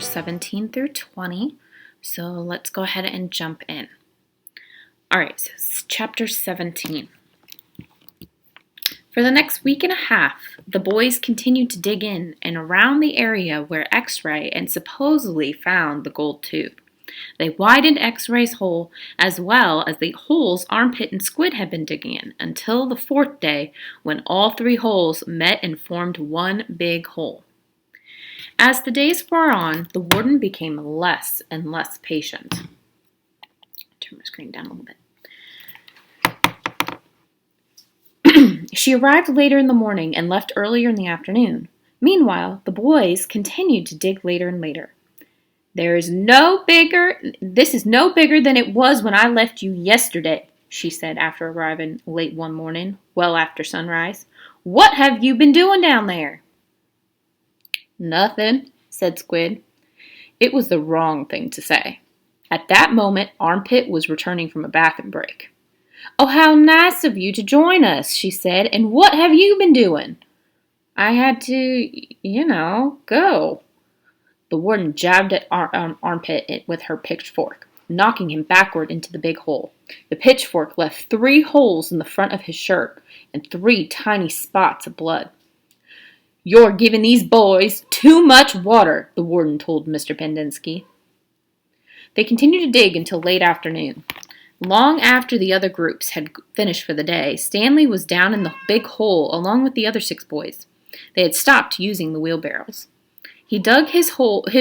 chapters 17 through 20. So let's go ahead and jump in. All right, so it's chapter 17. For the next week and a half, the boys continued to dig in and around the area where X-Ray and supposedly found the gold tube. They widened X-Ray's hole as well as the holes Armpit and Squid had been digging in until the fourth day when all three holes met and formed one big hole. As the days wore on, the warden became less and less patient. Turn my screen down a little bit. She arrived later in the morning and left earlier in the afternoon. Meanwhile, the boys continued to dig later and later. This is no bigger than it was when I left you yesterday, she said after arriving late one morning, well after sunrise. What have you been doing down there? Nothing, said Squid. It was the wrong thing to say. At that moment, Armpit was returning from a bathroom break. Oh, how nice of you to join us, she said. And what have you been doing? I had to, go. The warden jabbed at Armpit with her pitchfork, knocking him backward into the big hole. The pitchfork left 3 holes in the front of his shirt and 3 tiny spots of blood. You're giving these boys too much water, the warden told Mr. Pendinsky. They continued to dig until late afternoon. Long after the other groups had finished for the day, Stanley was down in the big hole along with the other 6 boys. They had stopped using the wheelbarrows. He dug his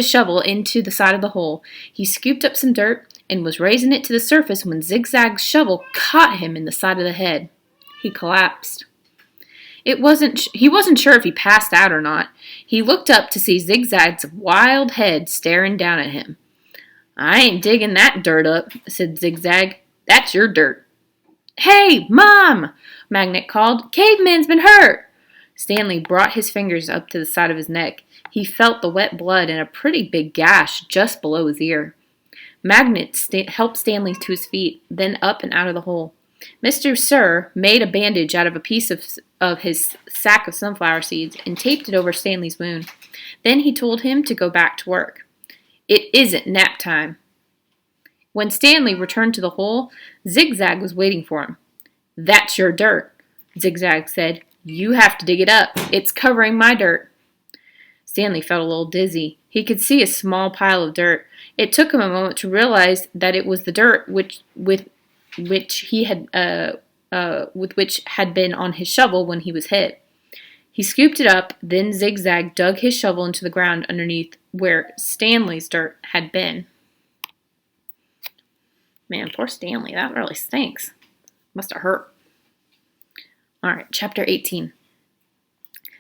shovel into the side of the hole. He scooped up some dirt and was raising it to the surface when Zigzag's shovel caught him in the side of the head. He collapsed. He wasn't sure if he passed out or not. He looked up to see Zigzag's wild head staring down at him. I ain't digging that dirt up, said Zigzag. That's your dirt. Hey, Mom! Magnet called. Caveman's been hurt. Stanley brought his fingers up to the side of his neck. He felt the wet blood and a pretty big gash just below his ear. Magnet helped Stanley to his feet, then up and out of the hole. Mr. Sir made a bandage out of a piece of his sack of sunflower seeds and taped it over Stanley's wound. Then he told him to go back to work. It isn't nap time. When Stanley returned to the hole, Zigzag was waiting for him. That's your dirt, Zigzag said. You have to dig it up. It's covering my dirt. Stanley felt a little dizzy. He could see a small pile of dirt. It took him a moment to realize that it was the dirt with which had been on his shovel when he was hit. He scooped it up, then Zigzag dug his shovel into the ground underneath where Stanley's dirt had been. Man, poor Stanley. That really stinks. Must have hurt. All right, chapter 18.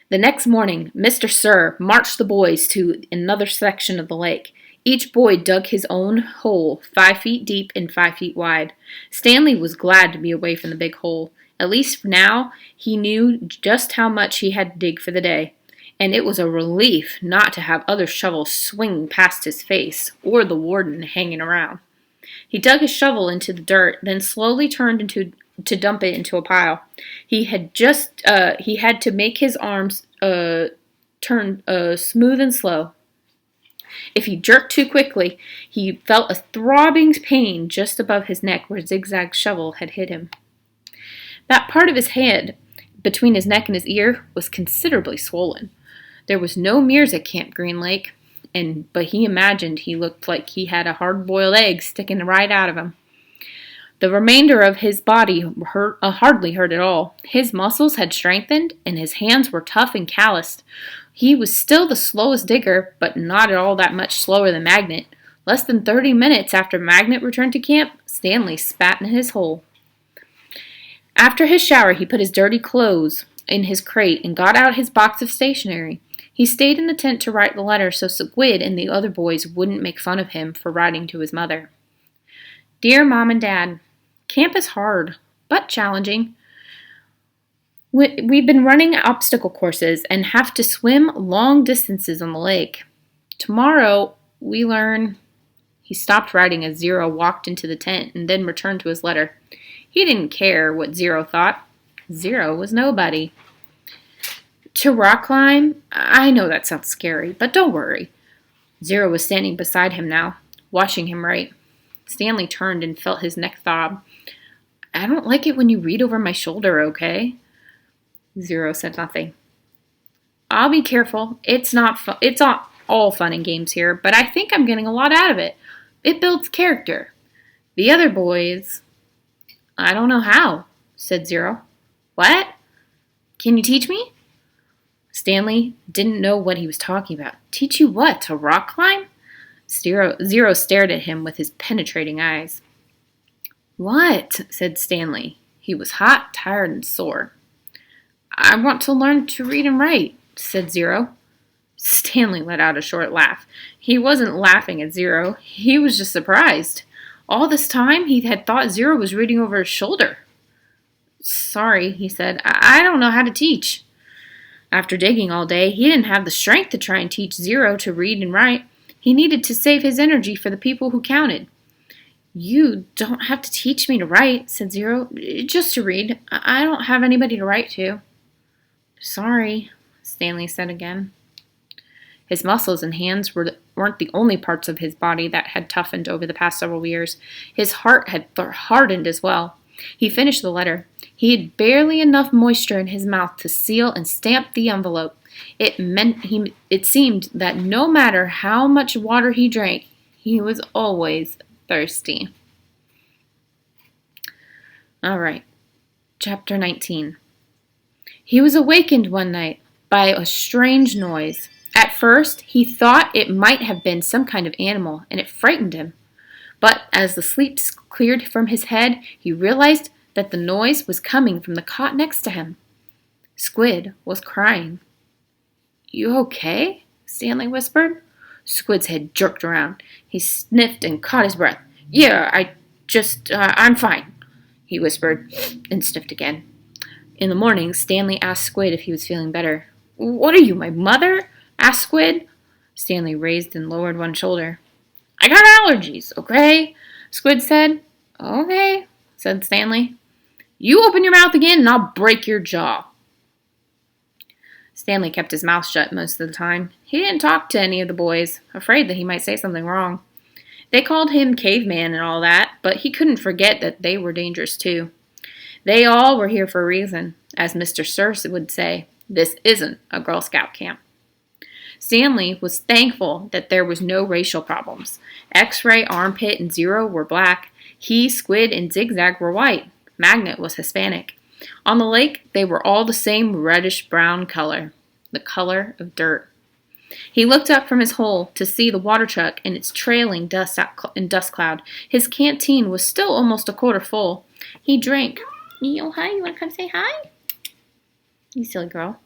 The next morning, Mr. Sir marched the boys to another section of the lake. Each boy dug his own hole, 5 feet deep and 5 feet wide. Stanley was glad to be away from the big hole. At least now he knew just how much he had to dig for the day, and it was a relief not to have other shovels swinging past his face or the warden hanging around. He dug his shovel into the dirt, then slowly turned to dump it into a pile. He had to make his arms turn smooth and slow. If he jerked too quickly, he felt a throbbing pain just above his neck where Zigzag's shovel had hit him. That part of his head, between his neck and his ear, was considerably swollen. There was no mirrors at Camp Green Lake, but he imagined he looked like he had a hard-boiled egg sticking right out of him. The remainder of his body hardly hurt at all. His muscles had strengthened, and his hands were tough and calloused. He was still the slowest digger, but not at all that much slower than Magnet. Less than 30 minutes after Magnet returned to camp, Stanley spat in his hole. After his shower, he put his dirty clothes in his crate and got out his box of stationery. He stayed in the tent to write the letter so Squid and the other boys wouldn't make fun of him for writing to his mother. Dear Mom and Dad, camp is hard, but challenging. We've been running obstacle courses and have to swim long distances on the lake. Tomorrow, we learn... He stopped writing as Zero walked into the tent and then returned to his letter. He didn't care what Zero thought. Zero was nobody. To rock climb? I know that sounds scary, but don't worry. Zero was standing beside him now, watching him write. Stanley turned and felt his neck throb. I don't like it when you read over my shoulder, okay? Zero said nothing. I'll be careful. It's not all fun and games here, but I think I'm getting a lot out of it. It builds character. The other boys, I don't know how, said Zero. What? Can you teach me? Stanley didn't know what he was talking about. Teach you what? To rock climb? Zero stared at him with his penetrating eyes. What? Said Stanley. He was hot, tired, and sore. I want to learn to read and write, said Zero. Stanley let out a short laugh. He wasn't laughing at Zero. He was just surprised. All this time, he had thought Zero was reading over his shoulder. Sorry, he said. I don't know how to teach. After digging all day, he didn't have the strength to try and teach Zero to read and write. He needed to save his energy for the people who counted. You don't have to teach me to write, said Zero. Just to read. I don't have anybody to write to. Sorry, Stanley said again. His muscles and hands weren't the only parts of his body that had toughened over the past several years. His heart had hardened as well. He finished the letter. He had barely enough moisture in his mouth to seal and stamp the envelope. It seemed that no matter how much water he drank, he was always thirsty. All right, Chapter 19. He was awakened one night by a strange noise. At first, he thought it might have been some kind of animal, and it frightened him. But as the sleep cleared from his head, he realized that the noise was coming from the cot next to him. Squid was crying. You okay? Stanley whispered. Squid's head jerked around. He sniffed and caught his breath. Yeah, I'm fine, he whispered, and sniffed again. In the morning, Stanley asked Squid if he was feeling better. What are you, my mother? Asked Squid. Stanley raised and lowered one shoulder. I got allergies, okay? Squid said. Okay, said Stanley. You open your mouth again and I'll break your jaw. Stanley kept his mouth shut most of the time. He didn't talk to any of the boys, afraid that he might say something wrong. They called him caveman and all that, but he couldn't forget that they were dangerous too. They all were here for a reason. As Mr. Sirce would say, this isn't a Girl Scout camp. Stanley was thankful that there was no racial problems. X-Ray, Armpit, and Zero were black. He, Squid, and Zigzag were white. Magnet was Hispanic. On the lake, they were all the same reddish-brown color, the color of dirt. He looked up from his hole to see the water truck and its trailing dust cloud. His canteen was still almost a quarter full. He drank. Yo, hi, you want to come say hi? You silly girl.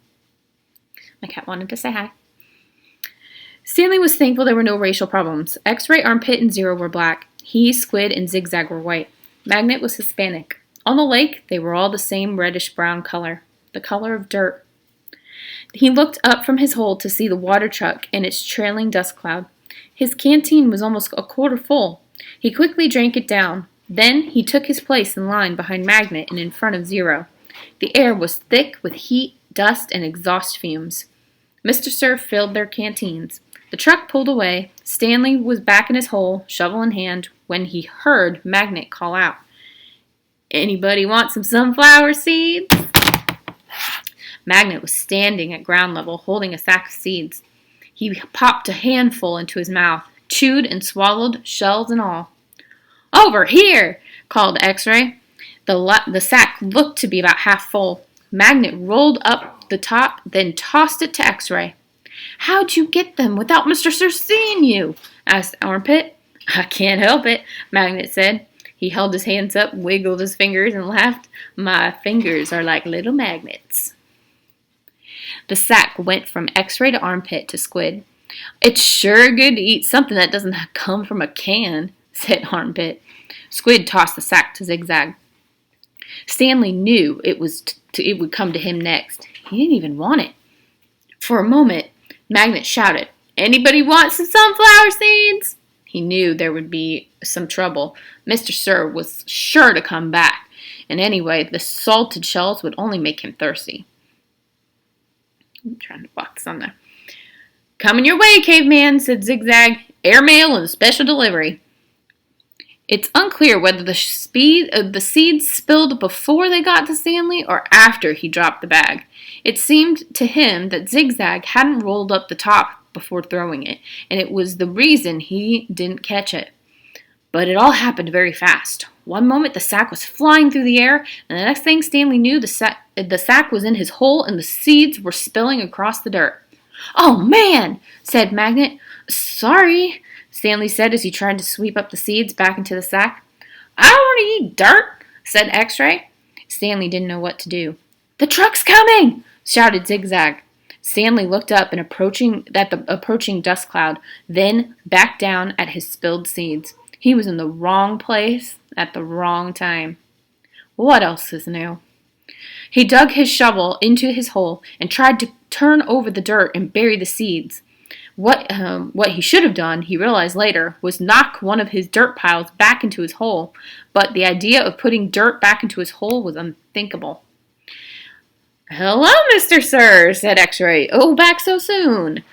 My cat wanted to say hi. Stanley was thankful there were no racial problems. X-Ray, Armpit, and Zero were black. He, Squid, and Zigzag were white. Magnet was Hispanic. On the lake, they were all the same reddish-brown color, the color of dirt. He looked up from his hole to see the water truck and its trailing dust cloud. His canteen was almost a quarter full. He quickly drank it down. Then he took his place in line behind Magnet and in front of Zero. The air was thick with heat, dust, and exhaust fumes. Mr. Sir filled their canteens. The truck pulled away. Stanley was back in his hole, shovel in hand, when he heard Magnet call out, Anybody want some sunflower seeds? Magnet was standing at ground level, holding a sack of seeds. He popped a handful into his mouth, chewed and swallowed, shells and all. Over here, called X-Ray. The sack looked to be about half full. Magnet rolled up the top, then tossed it to X-Ray. How'd you get them without Mr. Sir seeing you? Asked Armpit. I can't help it, Magnet said. He held his hands up, wiggled his fingers, and laughed. My fingers are like little magnets. The sack went from X-Ray to Armpit to Squid. It's sure good to eat something that doesn't come from a can, said Armpit. Squid tossed the sack to Zigzag. Stanley knew it would come to him next. He didn't even want it. For a moment, Magnet shouted, Anybody want some sunflower seeds? He knew there would be some trouble. Mr. Sir was sure to come back. And anyway, the salted shells would only make him thirsty. I'm trying to box on there. "Coming your way, caveman," said Zigzag. "Airmail and special delivery." It's unclear whether the seeds spilled before they got to Stanley or after he dropped the bag. It seemed to him that Zigzag hadn't rolled up the top before throwing it, and it was the reason he didn't catch it. But it all happened very fast. One moment the sack was flying through the air, and the next thing Stanley knew, the sack was in his hole and the seeds were spilling across the dirt. "Oh, man," said Magnet. "Sorry," Stanley said as he tried to sweep up the seeds back into the sack. "I don't want to eat dirt," said X-Ray. Stanley didn't know what to do. "The truck's coming!" shouted Zigzag. Stanley looked up at the approaching dust cloud, then back down at his spilled seeds. He was in the wrong place at the wrong time. What else is new? He dug his shovel into his hole and tried to turn over the dirt and bury the seeds. What he should have done, he realized later, was knock one of his dirt piles back into his hole, but the idea of putting dirt back into his hole was unthinkable. "Hello, Mr. Sir," said X-Ray. "Oh, back so soon."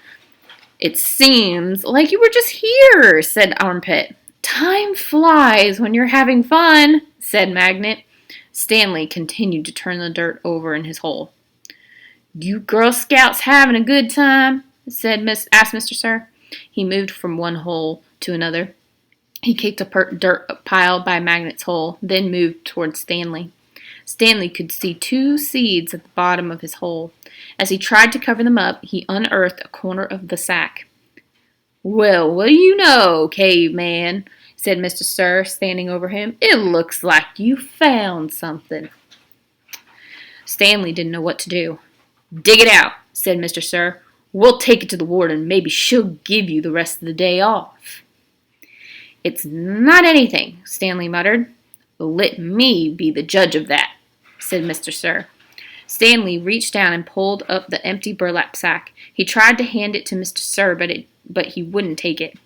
"It seems like you were just here," said Armpit. "Time flies when you're having fun," said Magnet. Stanley continued to turn the dirt over in his hole. "You Girl Scouts having a good time?" asked Mr. Sir. He moved from one hole to another. He kicked a dirt pile by Magnet's hole, then moved toward Stanley. Stanley could see 2 seeds at the bottom of his hole. As he tried to cover them up, he unearthed a corner of the sack. "Well, what do you know, caveman?" said Mr. Sir, standing over him. "It looks like you found something." Stanley didn't know what to do. "Dig it out," said Mr. Sir. "We'll take it to the warden. Maybe she'll give you the rest of the day off." "It's not anything," Stanley muttered. "Let me be the judge of that," said Mr. Sir. Stanley reached down and pulled up the empty burlap sack. He tried to hand it to Mr. Sir, but he wouldn't take it.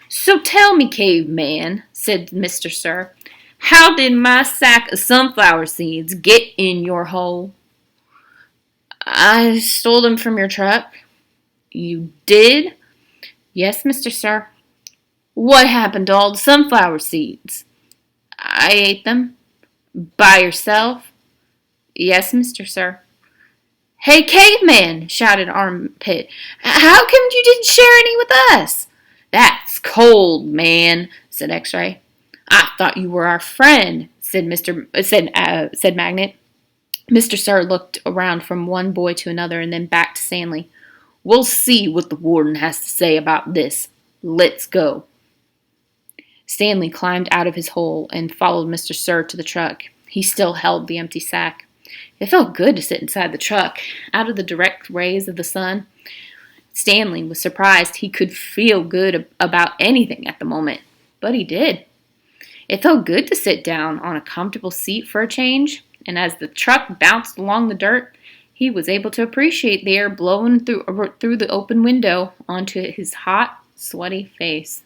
"So tell me, caveman," said Mr. Sir, "how did my sack of sunflower seeds get in your hole?" "I stole them from your truck." "You did?" "Yes, Mr. Sir." "What happened to all the sunflower seeds?" "I ate them." "By yourself?" "Yes, Mr. Sir." "Hey, caveman!" shouted Armpit. "How come you didn't share any with us?" "That's cold, man," said X-Ray. "I thought you were our friend," said Magnet. Mr. Sir looked around from one boy to another and then back to Stanley. "We'll see what the warden has to say about this. Let's go." Stanley climbed out of his hole and followed Mr. Sir to the truck. He still held the empty sack. It felt good to sit inside the truck, out of the direct rays of the sun. Stanley was surprised he could feel good about anything at the moment, but he did. It felt good to sit down on a comfortable seat for a change, and as the truck bounced along the dirt, he was able to appreciate the air blowing through the open window onto his hot, sweaty face.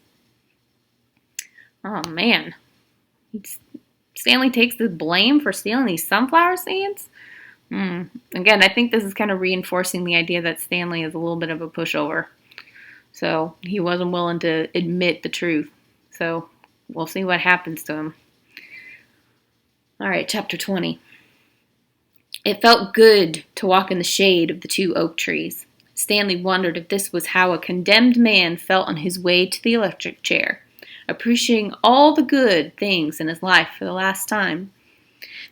Oh, man. Stanley takes the blame for stealing these sunflower seeds? Again, I think this is kind of reinforcing the idea that Stanley is a little bit of a pushover. So he wasn't willing to admit the truth. So we'll see what happens to him. All right, chapter 20. It felt good to walk in the shade of the 2 oak trees. Stanley wondered if this was how a condemned man felt on his way to the electric chair, appreciating all the good things in his life for the last time.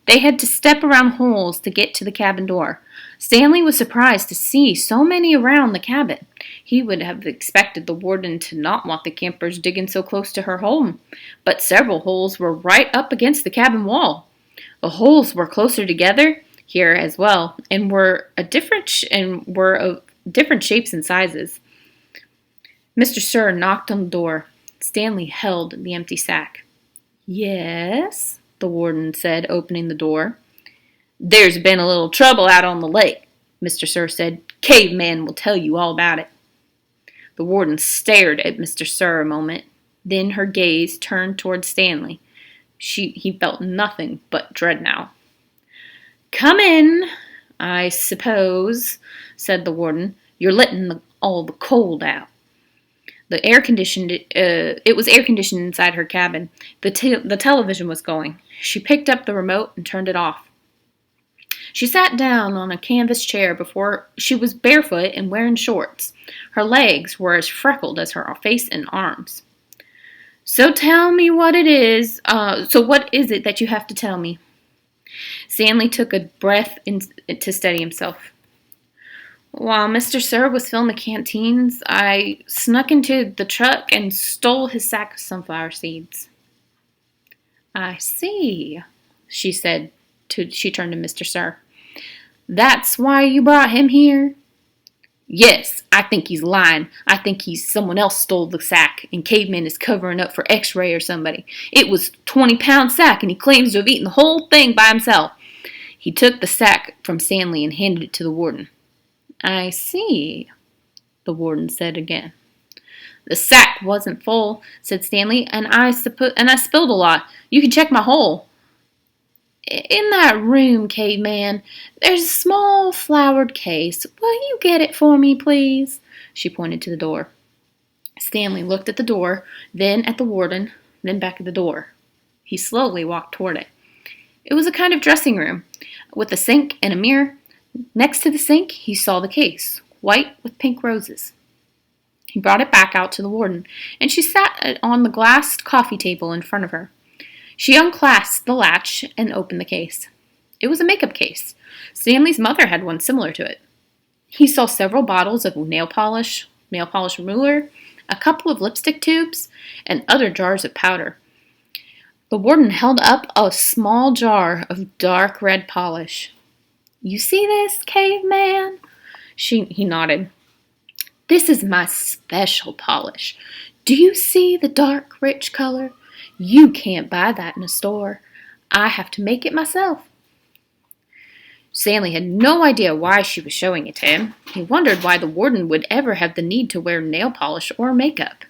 They had to step around holes to get to the cabin door. Stanley was surprised to see so many around the cabin. He would have expected the warden to not want the campers digging so close to her home, but several holes were right up against the cabin wall. The holes were closer together here as well, and were of different shapes and sizes. Mr. Sir knocked on the door. Stanley held the empty sack. "Yes?" the warden said, opening the door. "There's been a little trouble out on the lake," Mr. Sir said. "Caveman will tell you all about it." The warden stared at Mr. Sir a moment. Then her gaze turned toward Stanley. He felt nothing but dread now. "Come in, I suppose," said the warden. "You're letting all the cold out. It was air conditioned inside her cabin. The television was going. She picked up the remote and turned it off. She sat down on a canvas chair before she was barefoot and wearing shorts. Her legs were as freckled as her face and arms. So tell me what it is. What is it that you have to tell me? Stanley took a breath to steady himself. While Mr. Sir was filling the canteens, I snuck into the truck and stole his sack of sunflower seeds. I see, she said. She turned to Mr. Sir. That's why you brought him here? Yes, I think he's lying. I think someone else stole the sack, and Caveman is covering up for X-Ray or somebody. It was a 20-pound sack, and he claims to have eaten the whole thing by himself. He took the sack from Stanley and handed it to the warden. I see, the warden said again. The sack wasn't full, said Stanley, and I spilled a lot. You can check my hole. In that room, Caveman, there's a small flowered case. Will you get it for me, please? She pointed to the door. Stanley looked at the door, then at the warden, then back at the door. He slowly walked toward it. It was a kind of dressing room, with a sink and a mirror. Next to the sink, he saw the case, white with pink roses. He brought it back out to the warden, and she sat on the glass coffee table in front of her. She unclasped the latch and opened the case. It was a makeup case. Stanley's mother had one similar to it. He saw several bottles of nail polish remover, a couple of lipstick tubes, and other jars of powder. The warden held up a small jar of dark red polish. You see this, Caveman? He nodded. This is my special polish. Do you see the dark, rich color? You can't buy that in a store. I have to make it myself. Stanley had no idea why she was showing it to him. He wondered why the warden would ever have the need to wear nail polish or makeup.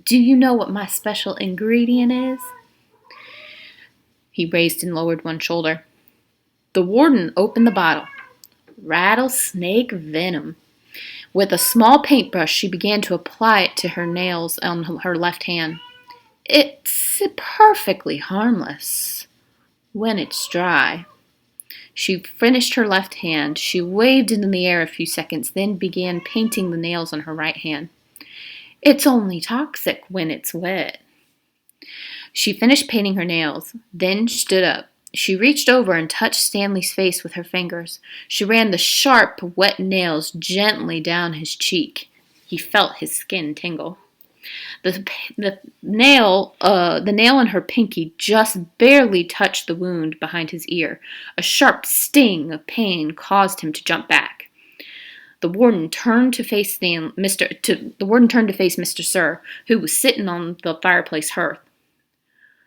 Do you know what my special ingredient is? He raised and lowered one shoulder. The warden opened the bottle. Rattlesnake venom. With a small paintbrush, she began to apply it to her nails on her left hand. It's perfectly harmless when it's dry. She finished her left hand. She waved it in the air a few seconds, then began painting the nails on her right hand. It's only toxic when it's wet. She finished painting her nails, then stood up. She reached over and touched Stanley's face with her fingers. She ran the sharp, wet nails gently down his cheek. He felt his skin tingle. The nail in her pinky just barely touched the wound behind his ear. A sharp sting of pain caused him to jump back. The warden turned to face Mr. Sir, who was sitting on the fireplace hearth.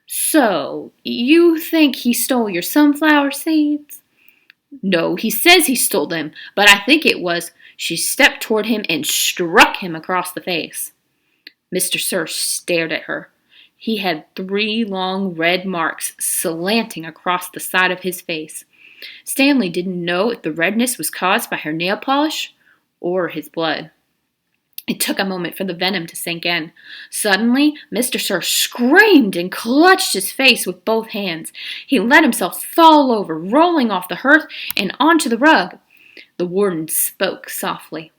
So, you think he stole your sunflower seeds? No, he says he stole them, but I think it was. She stepped toward him and struck him across the face. Mr. Sir stared at her. He had 3 long red marks slanting across the side of his face. Stanley didn't know if the redness was caused by her nail polish or his blood. It took a moment for the venom to sink in. Suddenly, Mr. Sir screamed and clutched his face with both hands. He let himself fall over, rolling off the hearth and onto the rug. The warden spoke softly.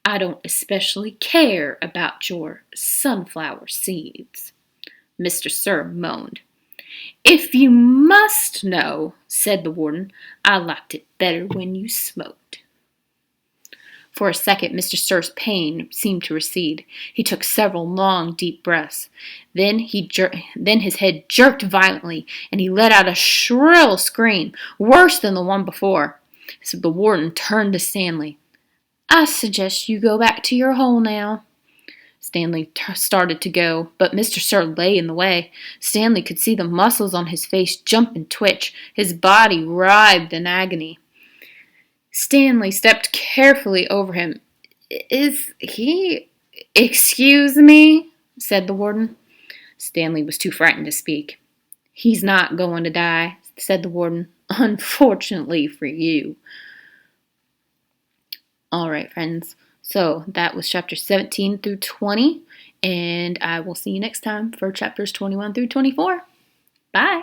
I don't especially care about your sunflower seeds. Mr. Sir moaned. If you must know, said the warden, I liked it better when you smoked. For a second, Mr. Sir's pain seemed to recede. He took several long, deep breaths. Then his head jerked violently, and he let out a shrill scream, worse than the one before. So the warden turned to Stanley. I suggest you go back to your hole now. Stanley started to go, but Mr. Sir lay in the way. Stanley could see the muscles on his face jump and twitch. His body writhed in agony. Stanley stepped carefully over him. Is he... Excuse me, said the warden. Stanley was too frightened to speak. He's not going to die, said the warden. Unfortunately for you. All right, friends. So that was chapter 17 through 20, and I will see you next time for chapters 21 through 24. Bye.